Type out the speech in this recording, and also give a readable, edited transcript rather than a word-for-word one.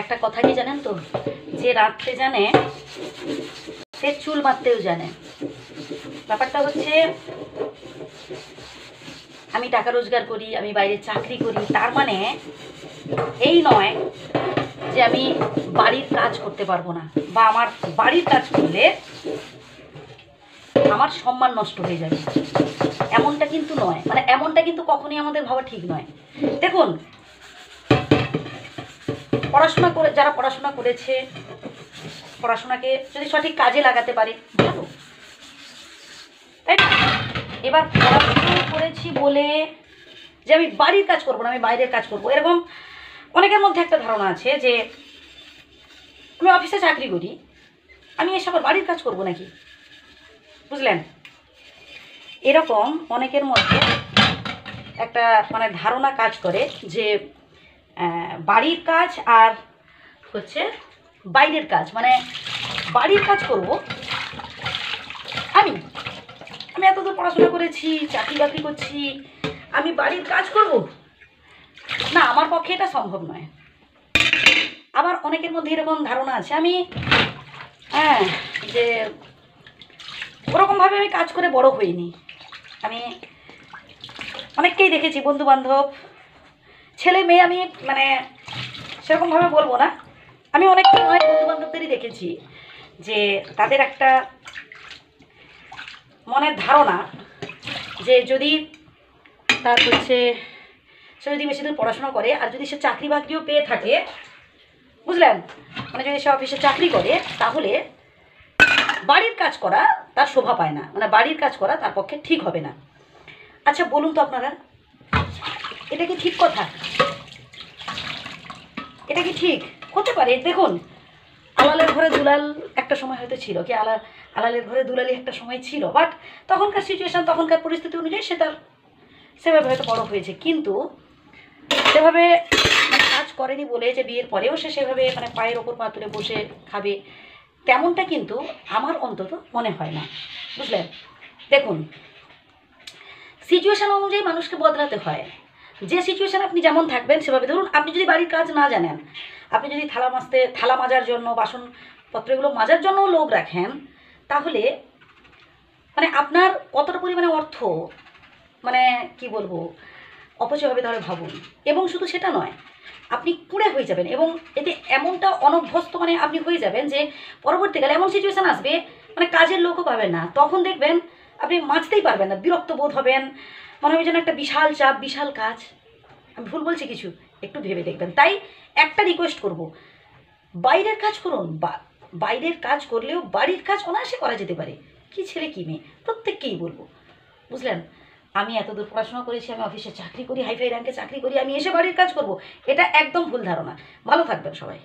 একটা কথা কি জানেন তো, যে রাঁধতে জানে সে চুল বাঁধতেও জানে। ব্যাপারটা হচ্ছে আমি টাকা রোজগার করি, আমি বাইরে চাকরি করি, তার মানে এই নয় যে আমি বাড়ির কাজ করতে পারবো না, বা আমার বাড়ির কাজ করলে আমার সম্মান নষ্ট হয়ে যাবে, এমনটা কিন্তু নয়। মানে এমনটা কিন্তু কখনই আমাদের ভাবা ঠিক নয়। দেখুন, পড়াশোনা করে যারা পড়াশোনা করেছে, পড়াশোনাকে যদি সঠিক কাজে লাগাতে পারে ভালো, তাই না? এবার পড়াশোনা করেছি বলে যে আমি বাড়ির কাজ করবো না, আমি বাইরের কাজ করবো, এরকম অনেকের মধ্যে একটা ধারণা আছে যে আমি অফিসে চাকরি করি, আমি এসে আবার বাড়ির কাজ করবো নাকি, বুঝলেন? এরকম অনেকের মধ্যে একটা মানে ধারণা কাজ করে যে বাড়ির কাজ আর হচ্ছে বাইরের কাজ, মানে বাড়ির কাজ করব আমি আমি এতদূর পড়াশোনা করেছি, চাকরি বাকরি করছি, আমি বাড়ির কাজ করব না, আমার পক্ষে এটা সম্ভব নয়। আবার অনেকের মধ্যে এরকম ধারণা আছে আমি যে ওরকমভাবে আমি কাজ করে বড় হইনি। আমি অনেককেই দেখেছি, বন্ধু বান্ধব, ছেলে মেয়ে, আমি মানে সেরকমভাবে বলবো না, আমি অনেক বন্ধু বান্ধবদেরই দেখেছি যে তাদের একটা মনের ধারণা যে যদি তার হচ্ছে সে যদি বেশি দূর পড়াশোনা করে আর যদি সে চাকরি বাকরিও পেয়ে থাকে, বুঝলেন, মানে যদি সে অফিসে চাকরি করে, তাহলে বাড়ির কাজ করা তার শোভা পায় না, মানে বাড়ির কাজ করা তার পক্ষে ঠিক হবে না। আচ্ছা বলুন তো আপনারা, এটা কি ঠিক কথা? এটা কি ঠিক হতে পারে? দেখুন, আলালের ঘরে দুলাল একটা সময় হয়তো ছিল, কি আলালের ঘরে দুলালি একটা সময় ছিল, বাট তখনকার সিচুয়েশান, তখনকার পরিস্থিতি অনুযায়ী সে তার সেভাবে হয়তো বড় হয়েছে, কিন্তু সেভাবে মানে কাজ করেনি বলে যে বিয়ের পরেও সে সেভাবে মানে পায়ের ওপর পা তুলে বসে খাবে, তেমনটা কিন্তু আমার অন্তত মনে হয় না, বুঝলেন? দেখুন, সিচুয়েশান অনুযায়ী মানুষকে বদলাতে হয়। যে সিচুয়েশান আপনি যেমন থাকবেন সেভাবে, ধরুন আপনি যদি বাড়ির কাজ না জানেন, আপনি যদি থালা মাজার জন্য, বাসনপত্রগুলো মাজার জন্য লোক রাখেন, তাহলে মানে আপনার কতটা পরিমাণে অর্থ মানে কি বলবো অপচয় হবে তাহলে ভাবুন। এবং শুধু সেটা নয়, আপনি কুঁড়ে হয়ে যাবেন, এবং এতে এমনটা অনভ্যস্ত মানে আপনি হয়ে যাবেন যে পরবর্তীকালে এমন সিচুয়েশান আসবে মানে কাজের লোকও পাবেন না, তখন দেখবেন আপনি মাজতেই পারবেন না, বিরক্ত বোধ হবেন, মনে হবে যেন একটা বিশাল চাপ, বিশাল কাজ। আমি ভুল বলছি কিছু? একটু ভেবে দেখবেন। তাই একটা রিকোয়েস্ট করব, বাইরের কাজ করুন, বা বাইরের কাজ করলেও বাড়ির কাজ অনায়াসে করা যেতে পারে, কি ছেলে কি মেয়ে প্রত্যেককেই বলবো, বুঝলেন? আমি এতদূর পড়াশোনা করেছি, আমি অফিসে চাকরি করি, হাইফাই র্যাঙ্কে চাকরি করি, আমি এসে বাড়ির কাজ করব, এটা একদম ভুল ধারণা। ভালো থাকবেন সবাই।